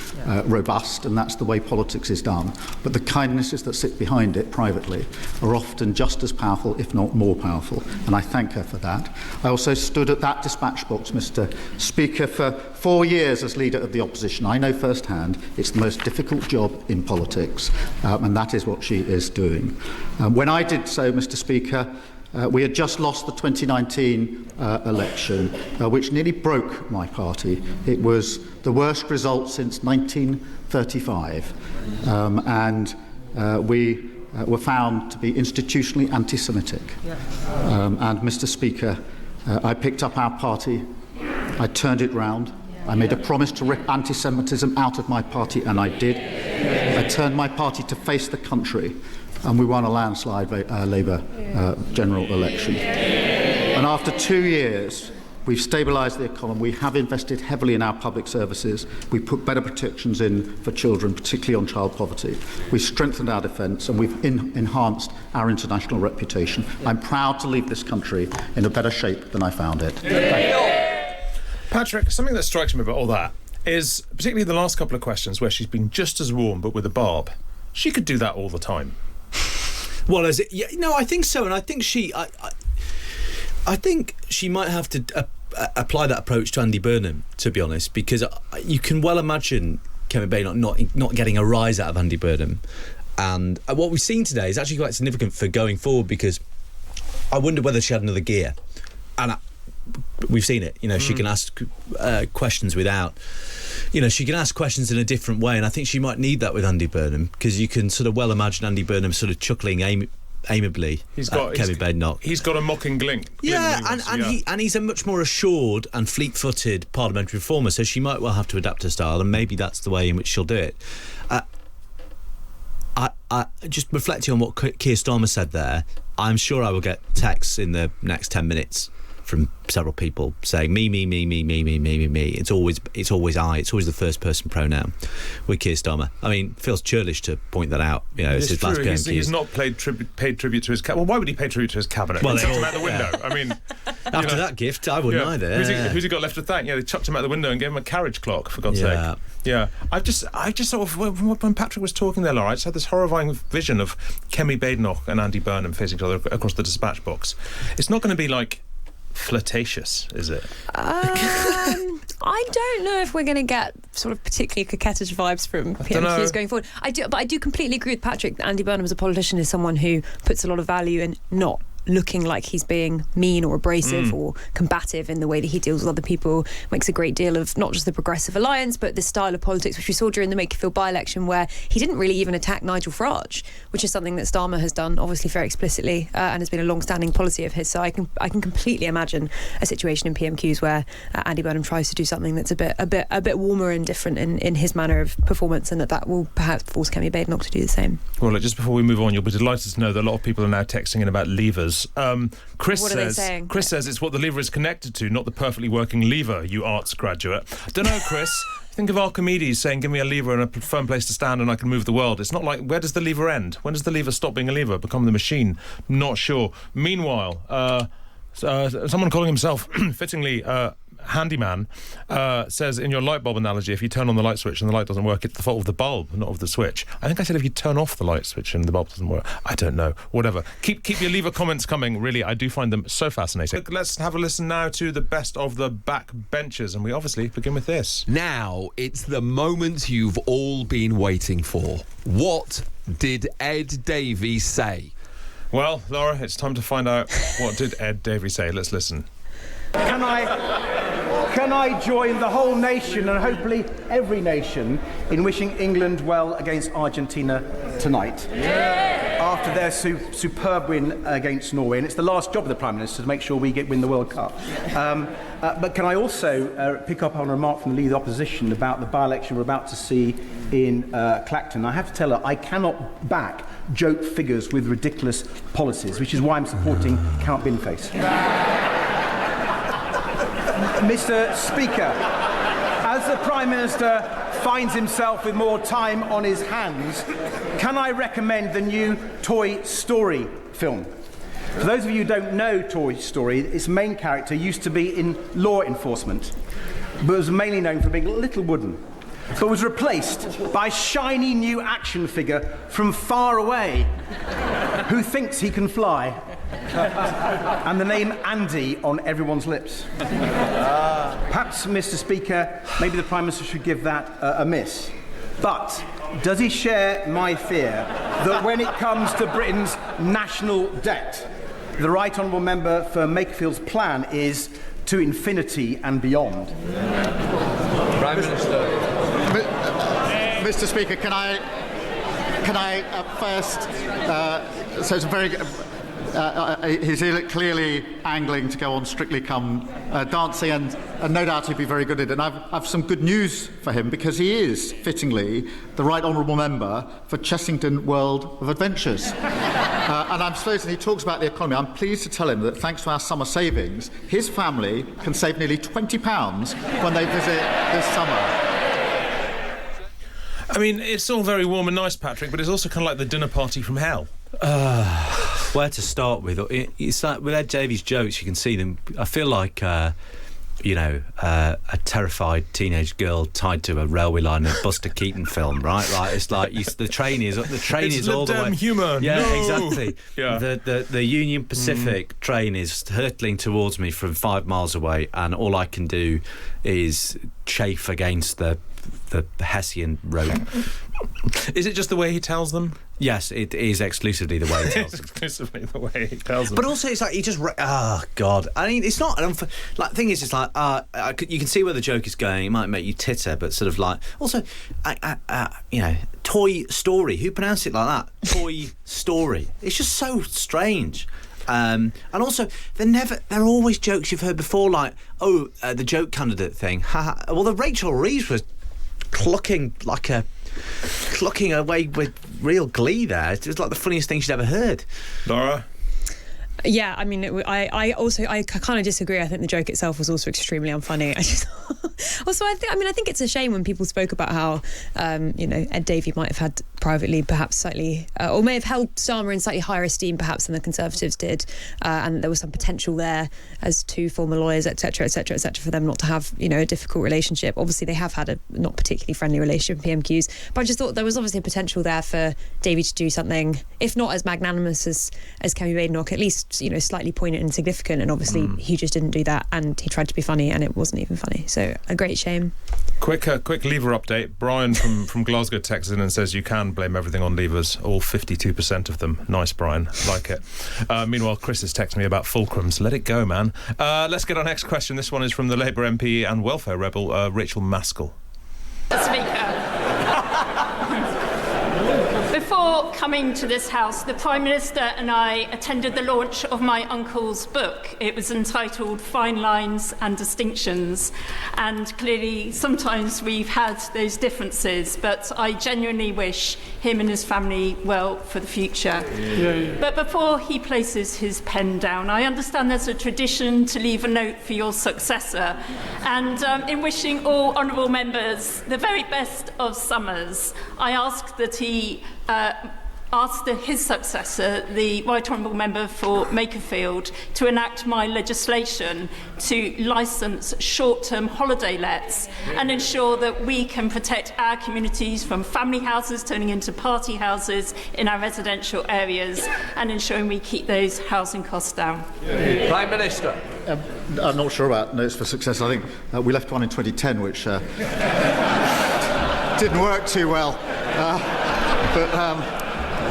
robust, and that's the way politics is done. But the kindnesses that sit behind it privately are often just as powerful, if not more powerful, and I thank her for that. I also stood at that dispatch box, Mr. Speaker, for 4 years as Leader of the Opposition. I know firsthand it's the most difficult job in politics, and that is what she is doing. When I did so, Mr. Speaker, we had just lost the 2019 election, which nearly broke my party. It was the worst result since 1935, and we were found to be institutionally anti-Semitic. And, Mr. Speaker, I picked up our party, I turned it round, I made a promise to rip anti-Semitism out of my party, and I did. I turned my party to face the country, and we won a landslide Labour general election. And after 2 years, we've stabilised the economy. We have invested heavily in our public services. We put better protections in for children, particularly on child poverty. We've strengthened our defence, and we've enhanced our international reputation. I'm proud to leave this country in a better shape than I found it. Patrick, something that strikes me about all that is, particularly the last couple of questions where she's been just as warm but with a barb, she could do that all the time. Well, is it? Yeah, no, I think so, and I think I think she might have to apply that approach to Andy Burnham, to be honest, because you can well imagine Kemi Badenoch not getting a rise out of Andy Burnham, and what we've seen today is actually quite significant for going forward, because I wonder whether she had another gear, and we've seen it. You know, she can ask questions without. You know, she can ask questions in a different way, and I think she might need that with Andy Burnham, because you can sort of well imagine Andy Burnham sort of chuckling amiably at Kemi Badenoch. He's got a mocking glint. Yeah, and he's a much more assured and fleet-footed parliamentary reformer, so she might well have to adapt her style, and maybe that's the way in which she'll do it. I just reflecting on what Keir Starmer said there, I'm sure I will get texts in the next 10 minutes from several people saying me. It's always I. It's always the first person pronoun with Keir Starmer. I mean, it feels churlish to point that out. You know, it's his last PMQs. He's not paid tribute to his cabinet. Well, why would he pay tribute to his cabinet? Well, they chucked him out the window. I mean, after that gift, I wouldn't either. Who's he got left to thank? Yeah, they chucked him out the window and gave him a carriage clock, for God's sake. Yeah, I've just sort of, when Patrick was talking there, Lara, I just had this horrifying vision of Kemi Badenoch and Andy Burnham facing each other across the dispatch box. It's not going to be like flirtatious, is it? I don't know if we're going to get sort of particularly coquettish vibes from PMQs going forward. But I do completely agree with Patrick that Andy Burnham as a politician is someone who puts a lot of value in not looking like he's being mean or abrasive or combative in the way that he deals with other people. Makes a great deal of not just the Progressive Alliance, but the style of politics which we saw during the Make You Feel by-election, where he didn't really even attack Nigel Farage, which is something that Starmer has done obviously very explicitly and has been a long-standing policy of his. So I can completely imagine a situation in PMQs where Andy Burnham tries to do something that's a bit warmer and different in his manner of performance, and that will perhaps force Kemi Badenoch to do the same. Well, just before we move on, you'll be delighted to know that a lot of people are now texting in about levers. levers. Chris What are they says. saying? Chris says it's what the lever is connected to, not the perfectly working lever. You arts graduate. I don't know, Chris. Think of Archimedes saying, "Give me a lever and a firm place to stand, and I can move the world." It's not like, where does the lever end? When does the lever stop being a lever, become the machine? Not sure. Meanwhile, someone calling himself fittingly handyman says, in your light bulb analogy, if you turn on the light switch and the light doesn't work, it's the fault of the bulb, not of the switch. I think I said if you turn off the light switch and the bulb doesn't work. I don't know. Whatever. Keep your lever comments coming. Really, I do find them so fascinating. Let's have a listen now to the best of the backbenchers, and we obviously begin with this. Now, it's the moment you've all been waiting for. What did Ed Davey say? Well, Lara, it's time to find out what did Ed Davey say. Let's listen. Can I join the whole nation, and hopefully every nation, in wishing England well against Argentina tonight? After their superb win against Norway. And it's the last job of the Prime Minister to make sure we win the World Cup. But can I also pick up on a remark from the Leader of the Opposition about the by-election we're about to see in Clacton? I have to tell her I cannot back joke figures with ridiculous policies, which is why I'm supporting Count Binface. Mr. Speaker, as the Prime Minister finds himself with more time on his hands, can I recommend the new Toy Story film? For those of you who don't know Toy Story, its main character used to be in law enforcement, but was mainly known for being a little wooden, but was replaced by a shiny new action figure from far away who thinks he can fly. And the name Andy on everyone's lips. Perhaps, Mr. Speaker, maybe the Prime Minister should give that a miss. But does he share my fear that when it comes to Britain's national debt, the Right Honourable Member for Makerfield's plan is to infinity and beyond? Prime Minister. Mr. Speaker, can I first? So it's a very. He's clearly angling to go on Strictly Come Dancing, and no doubt he'd be very good at it. And I've some good news for him, because he is, fittingly, the Right Honourable Member for Chessington World of Adventures. And I'm supposed, and he talks about the economy, I'm pleased to tell him that thanks to our summer savings, his family can save nearly £20 when they visit this summer. I mean, it's all very warm and nice, Patrick, but it's also kind of like the dinner party from hell. Where to start with? It's like with Ed Davies' jokes, you can see them. I feel like, a terrified teenage girl tied to a railway line in a Buster Keaton film, right? Like it's like the train is all the way. Humour. Yeah, no. exactly. Yeah. The Union Pacific train is hurtling towards me from 5 miles away, and all I can do is chafe against the Hessian road. Is it just the way he tells them? Yes, it is exclusively the way he tells them. Exclusively the way he tells them. But also, it's like he just. Oh God! I mean, it's not. Like, thing is, it's like you can see where the joke is going. It might make you titter, but sort of like also, Toy Story. Who pronounced it like that? Toy Story. It's just so strange. And also, they're always jokes you've heard before, like the joke candidate thing. Well, the Rachel Reeves was clucking away with real glee there. It was like the funniest thing she'd ever heard. Lara? Yeah, I mean, I kind of disagree. I think the joke itself was also extremely unfunny. I think it's a shame when people spoke about how, Ed Davey might have had privately, perhaps slightly, or may have held Starmer in slightly higher esteem, perhaps, than the Conservatives did, and there was some potential there as two former lawyers, etc., for them not to have, a difficult relationship. Obviously, they have had a not particularly friendly relationship with PMQs, but I just thought there was obviously a potential there for Davey to do something, if not as magnanimous as Kemi Badenoch, at least slightly poignant and significant, and obviously he just didn't do that, and he tried to be funny and it wasn't even funny, so a great shame. Quick lever update. Brian from Glasgow texts in and says you can blame everything on levers, all 52% of them. Nice, Brian, like it. Meanwhile, Chris has texted me about fulcrums. Let it go, man. Let's get our next question. This one is from the Labour MP and welfare rebel Rachel Maskell. Speaker, before Before coming to this House, the Prime Minister and I attended the launch of my uncle's book. It was entitled Fine Lines and Distinctions, and clearly sometimes we've had those differences, but I genuinely wish him and his family well for the future. But before he places his pen down, I understand there's a tradition to leave a note for your successor, and in wishing all honourable members the very best of summers, I ask that he asked his successor, the Right Honourable Member for Makerfield, to enact my legislation to licence short-term holiday lets and ensure that we can protect our communities from family houses turning into party houses in our residential areas and ensuring we keep those housing costs down. Prime Minister. I'm not sure about notes for success. I think we left one in 2010, which didn't work too well.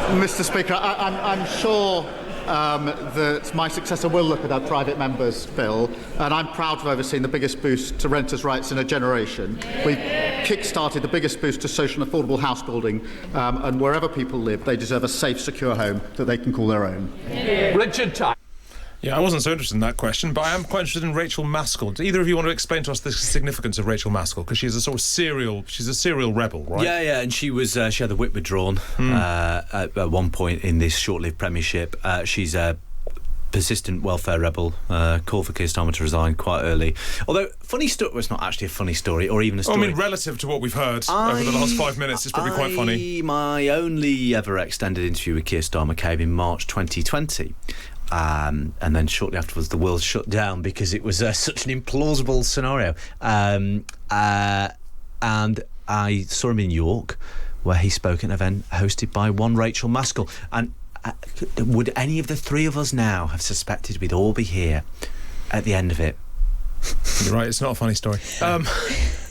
Mr. Speaker, I'm sure that my successor will look at our private members' bill, and I'm proud to have overseen the biggest boost to renters' rights in a generation. We've kick-started the biggest boost to social and affordable house building, and wherever people live, they deserve a safe, secure home that they can call their own. Richard Ty. Yeah, I wasn't so interested in that question, but I am quite interested in Rachel Maskell. Do either of you want to explain to us the significance of Rachel Maskell? Because she's a sort of serial rebel, right? Yeah, and she had the whip withdrawn at one point in this short-lived premiership. She's a persistent welfare rebel, called for Keir Starmer to resign quite early. Although, funny story, well, it's not actually a funny story, or even a story. I mean, relative to what we've heard over the last 5 minutes, it's probably quite funny. My only ever extended interview with Keir Starmer came in March 2020. And then shortly afterwards the world shut down because it was such an implausible scenario, and I saw him in York where he spoke at an event hosted by one Rachel Maskell, and would any of the three of us now have suspected we'd all be here at the end of it? You're right, it's not a funny story.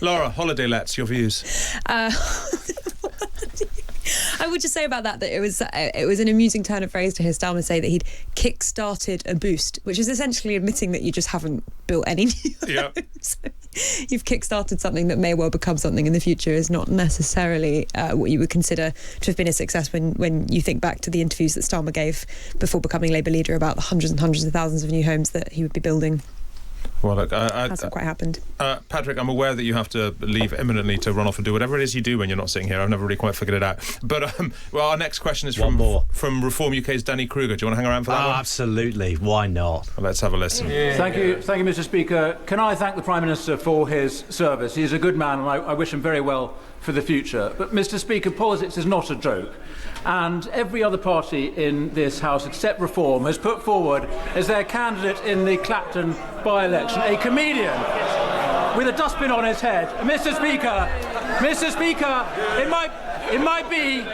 Lara, holiday lets, your views? I would just say about that it was an amusing turn of phrase to hear Starmer say that he'd kick-started a boost, which is essentially admitting that you just haven't built any new homes. So you've kick-started something that may well become something in the future is not necessarily what you would consider to have been a success when you think back to the interviews that Starmer gave before becoming Labour leader about the hundreds and hundreds of thousands of new homes that he would be building. Well, look, hasn't quite happened. Patrick, I'm aware that you have to leave imminently to run off and do whatever it is you do when you're not sitting here. I've never really quite figured it out. But well, our next question is from Reform UK's Danny Kruger. Do you want to hang around for that one? Absolutely. Why not? Well, let's have a listen. Thank you, Mr. Speaker. Can I thank the Prime Minister for his service? He's a good man, and I wish him very well for the future. But, Mr. Speaker, politics is not a joke. And every other party in this House, except Reform, has put forward as their candidate in the Clapton by-election a comedian with a dustbin on his head. Mr. Speaker, it might be,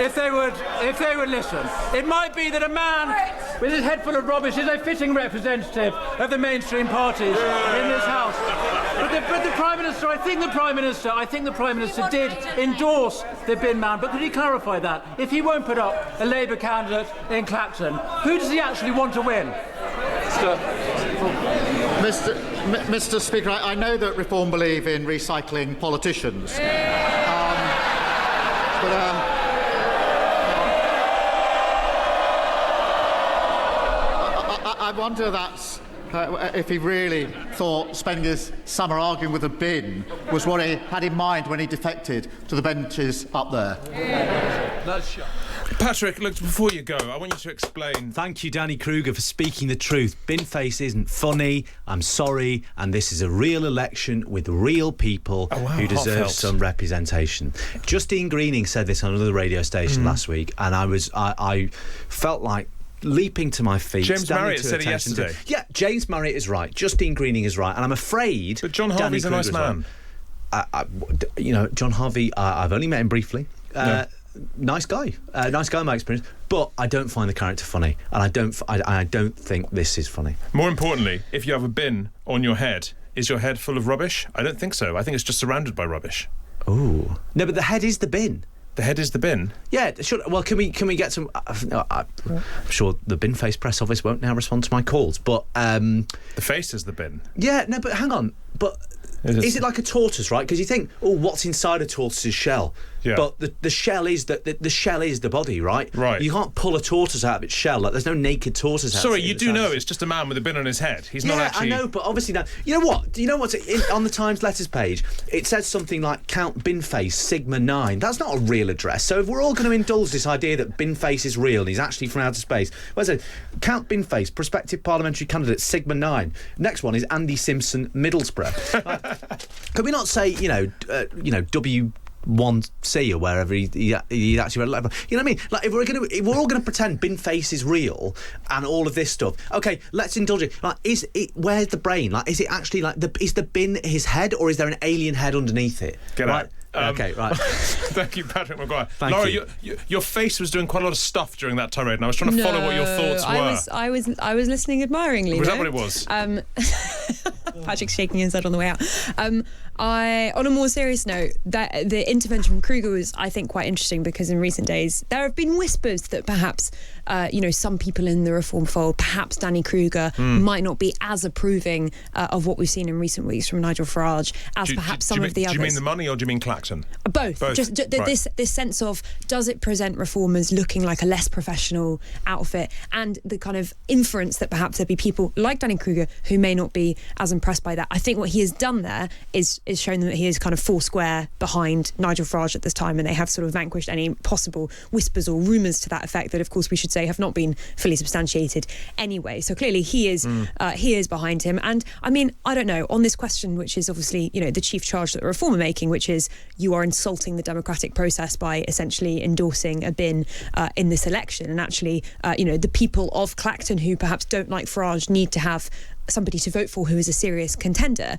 if they would listen, it might be that a man with his head full of rubbish is a fitting representative of the mainstream parties in this House. But the Prime Minister, I think the Prime Minister did endorse the bin man. But could he clarify that? If he won't put up a Labour candidate in Clapton, who does he actually want to win? Mr. Speaker, I know that Reform believe in recycling politicians. I wonder that's if he really thought spending his summer arguing with a bin was what he had in mind when he defected to the benches up there. Patrick, look, before you go, I want you to explain. Thank you, Danny Kruger, for speaking the truth. Bin face isn't funny, I'm sorry, and this is a real election with real people who deserve some representation. Justine Greening said this on another radio station last week, and I felt like leaping to my feet. James Marriott said it yesterday. Yeah, James Marriott is right. Justine Greening is right, and I'm afraid. But John Harvey's a nice man. Right. John Harvey, I've only met him briefly. Nice guy in my experience, but I don't find the character funny, and I don't think this is funny. More importantly, if you have a bin on your head, is your head full of rubbish? I don't think so. I think it's just surrounded by rubbish. Oh no, but the head is the bin. The head is the bin. Yeah, sure. Well, can we get some? I'm sure the bin face press office won't now respond to my calls, but the face is the bin. Yeah, no, but hang on, but. Is it like a tortoise, right? Because you think, what's inside a tortoise's shell? Yeah. But the shell is the shell is the body, right? Right. You can't pull a tortoise out of its shell. Like, there's no naked tortoise. Sorry, you do know it's just a man with a bin on his head. He's not actually. I know, but obviously now. You know what? Do you know what's on the Times letters page? It says something like Count Binface Sigma 9. That's not a real address. So if we're all going to indulge this idea that Binface is real and he's actually from outer space, where's it? Count Binface, prospective parliamentary candidate Sigma 9. Next one is Andy Simpson, Middlesbrough. Could we not say W1C or wherever he actually read a letter? You know what I mean? Like, if we're all going to pretend Binface is real and all of this stuff, okay, let's indulge it. Like, where's the brain? Like, is it actually like is the bin his head, or is there an alien head underneath it? Get right? out. Okay, right. Thank you, Patrick Maguire. Thank Lara, you. Your face was doing quite a lot of stuff during that tirade, and I was trying to follow what your thoughts were. I was listening admiringly. Was that what it was? Patrick's shaking his head on the way out. On a more serious note, that the intervention from Kruger was, I think, quite interesting, because in recent days there have been whispers that perhaps, some people in the reform fold, perhaps Danny Kruger, might not be as approving of what we've seen in recent weeks from Nigel Farage as perhaps some of the others. Do you mean the money, or do you mean Clacton? Both. Just right. this sense of, does it present reformers looking like a less professional outfit, and the kind of inference that perhaps there'd be people like Danny Kruger who may not be as impressed by that. I think what he has done there is shown them that he is kind of four square behind Nigel Farage at this time, and they have sort of vanquished any possible whispers or rumours to that effect that, of course, we should say have not been fully substantiated anyway. So clearly he is behind him. And I mean, I don't know, on this question, which is obviously, the chief charge that the reform are making, which is you are insulting the democratic process by essentially endorsing a bin in this election. And actually, the people of Clacton who perhaps don't like Farage need to have somebody to vote for who is a serious contender.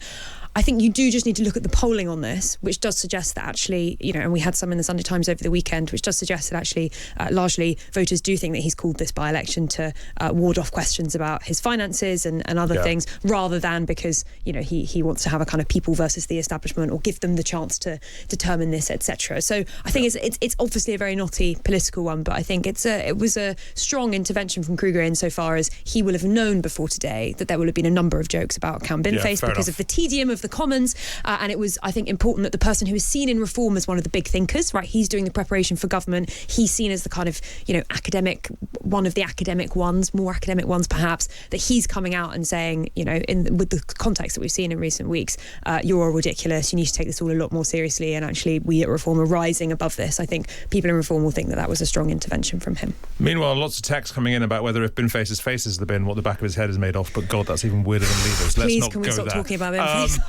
I think you do just need to look at the polling on this, which does suggest that actually, and we had some in the Sunday Times over the weekend, which does suggest that actually, largely, voters do think that he's called this by-election to ward off questions about his finances and other things, rather than because, he wants to have a kind of people versus the establishment, or give them the chance to determine this, etc. So I think it's obviously a very knotty political one, but I think it was a strong intervention from Kruger insofar as he will have known before today that there will have been a number of jokes about Count Binface because of the tedium of the Commons, and it was, I think, important that the person who is seen in reform as one of the big thinkers, right? He's doing the preparation for government. He's seen as the kind of, academic, one of the academic ones, more academic ones perhaps, that he's coming out and saying, with the context that we've seen in recent weeks, you're all ridiculous. You need to take this all a lot more seriously, and actually we at Reform are rising above this. I think people in Reform will think that was a strong intervention from him. Meanwhile, lots of texts coming in about whether if Binface's face is the bin, what the back of his head is made of. But God, that's even weirder than leaders. Please, let's not can we go stop there. talking about Binface?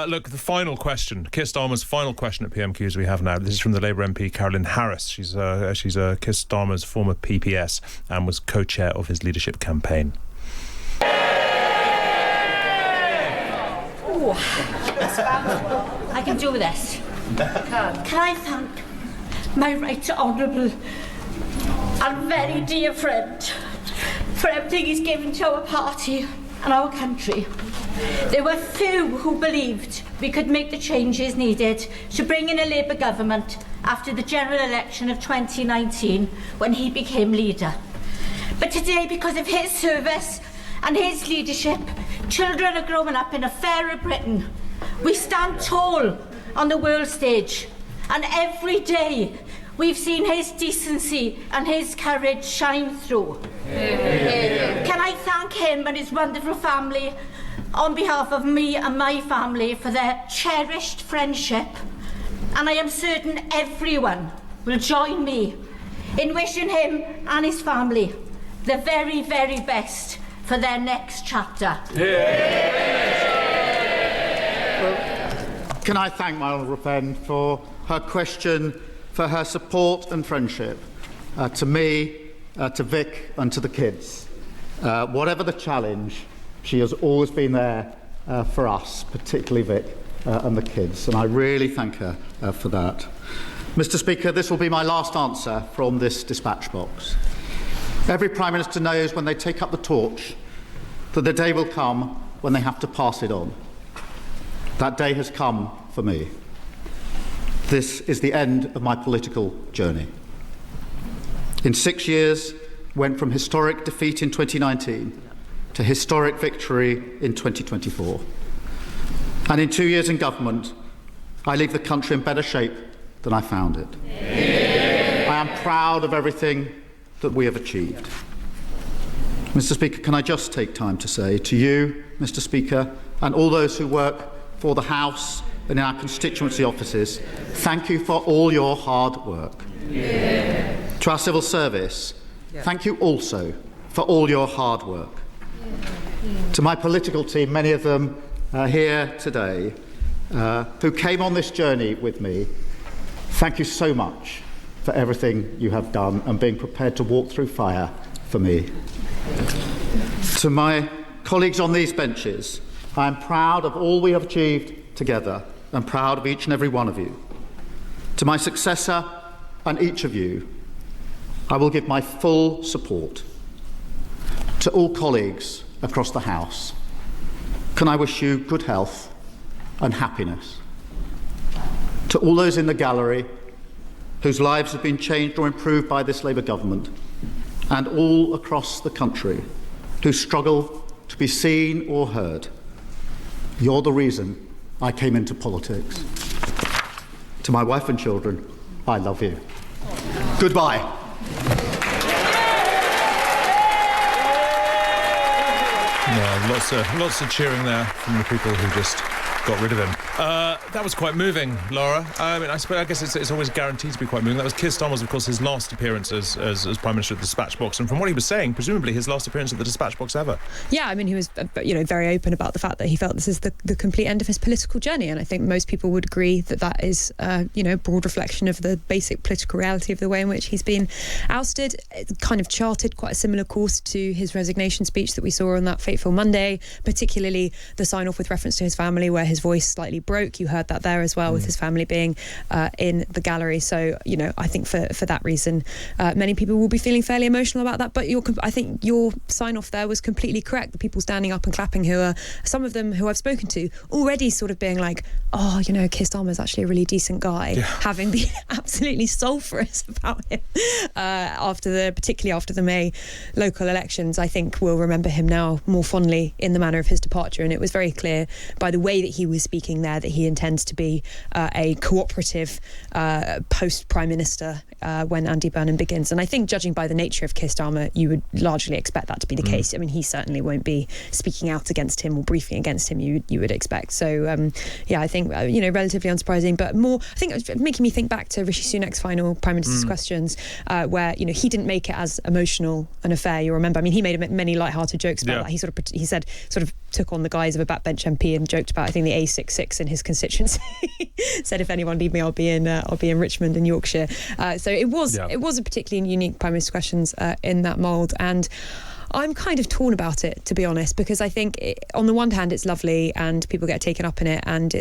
Look, the final question, Keir Starmer's final question at PMQs we have now. This is from the Labour MP Carolyn Harris. She's Keir Starmer's former PPS and was co-chair of his leadership campaign. Oh, I can do this. Can I thank my right honourable and very dear friend for everything he's given to our party and our country. There were few who believed we could make the changes needed to bring in a Labour government after the general election of 2019 when he became leader. But today, because of his service and his leadership, children are growing up in a fairer Britain. We stand tall on the world stage, and every day we've seen his decency and his courage shine through. Can I thank him and his wonderful family on behalf of me and my family for their cherished friendship, and I am certain everyone will join me in wishing him and his family the very, very best for their next chapter. Can I thank my honourable friend for her question, for her support and friendship to me, to Vic and to the kids. Whatever the challenge, she has always been there for us, particularly Vic and the kids, and I really thank her for that. Mr. Speaker, this will be my last answer from this dispatch box. Every Prime Minister knows when they take up the torch that the day will come when they have to pass it on. That day has come for me. This is the end of my political journey. In 6 years, went from historic defeat in 2019 to historic victory in 2024. And in 2 years in government, I leave the country in better shape than I found it. I am proud of everything that we have achieved. Mr. Speaker, can I just take time to say to you, Mr. Speaker, and all those who work for the House and in our constituency offices, thank you for all your hard work. To our civil service, thank you also for all your hard work. To my political team, many of them here today, who came on this journey with me, thank you so much for everything you have done and being prepared to walk through fire for me. To my colleagues on these benches, I am proud of all we have achieved together and proud of each and every one of you. To my successor and each of you, I will give my full support. To all colleagues across the House, can I wish you good health and happiness. To all those in the gallery whose lives have been changed or improved by this Labour government, and all across the country who struggle to be seen or heard, you're the reason I came into politics. To my wife and children, I love you. Goodbye. Yeah, lots of cheering there from the people who just got rid of him. That was quite moving, Lara. I guess it's always guaranteed to be quite moving. That was Keir Starmer's, of course, his last appearance as Prime Minister at the Dispatch Box, and from what he was saying, presumably his last appearance at the Dispatch Box ever. Yeah, I mean, he was, very open about the fact that he felt this is the complete end of his political journey, and I think most people would agree that is, a broad reflection of the basic political reality of the way in which he's been ousted. It kind of charted quite a similar course to his resignation speech that we saw on that fateful Monday, particularly the sign-off with reference to his family, where his voice slightly broke. You heard that there as well, with his family being in the gallery. So, I think for that reason, many people will be feeling fairly emotional about that. But I think your sign-off there was completely correct. The people standing up and clapping, who are some of them who I've spoken to, already sort of being like, oh, Keir Starmer's actually a really decent guy, having been absolutely sulphurous about him particularly after the May local elections. I think we'll remember him now more fondly in the manner of his departure, and it was very clear by the way that he was speaking there that he intends to be a cooperative post-Prime Minister when Andy Burnham begins. And I think, judging by the nature of Keir Starmer, you would largely expect that to be the case. I mean, he certainly won't be speaking out against him or briefing against him, you would expect. So, I think, relatively unsurprising, but more, I think it's making me think back to Rishi Sunak's final Prime Minister's questions, where, he didn't make it as emotional an affair. You'll remember, I mean, he made many light-hearted jokes about that. He said, took on the guise of a backbench MP and joked about, I think, the A66 in his constituency. Said, if anyone need me, I'll be in Richmond in Yorkshire. So it was a particularly unique Prime Minister's questions in that mould, and I'm kind of torn about it, to be honest, because I think on the one hand it's lovely and people get taken up in it, and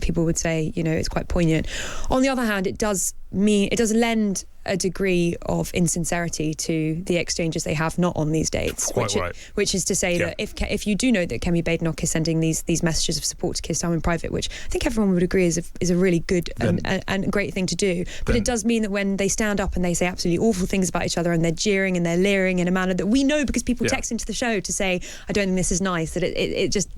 people would say it's quite poignant. On the other hand, it does lend a degree of insincerity to the exchanges they have not on these dates. Which is to say that if you do know that Kemi Badenoch is sending these messages of support to Keir Starmer in private, which I think everyone would agree is a really good and great thing to do, but it does mean that when they stand up and they say absolutely awful things about each other and they're jeering and they're leering in a manner that we know because people text into the show to say, I don't think this is nice, that it just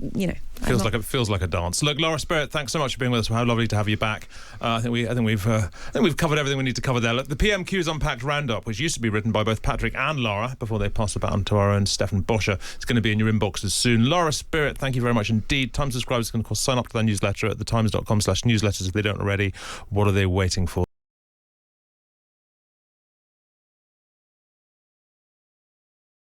feels like a dance. Look, Lara Spirit, thanks so much for being with us. How lovely to have you back. I think we've covered everything we need to cover there. Look, the PMQs Unpacked Roundup, which used to be written by both Patrick and Lara before they passed the baton to our own Stefan Boscher, it's going to be in your inboxes soon. Lara Spirit, thank you very much indeed. Times subscribers can, of course, sign up to their newsletter at thetimes.com/newsletters if they don't already. What are they waiting for?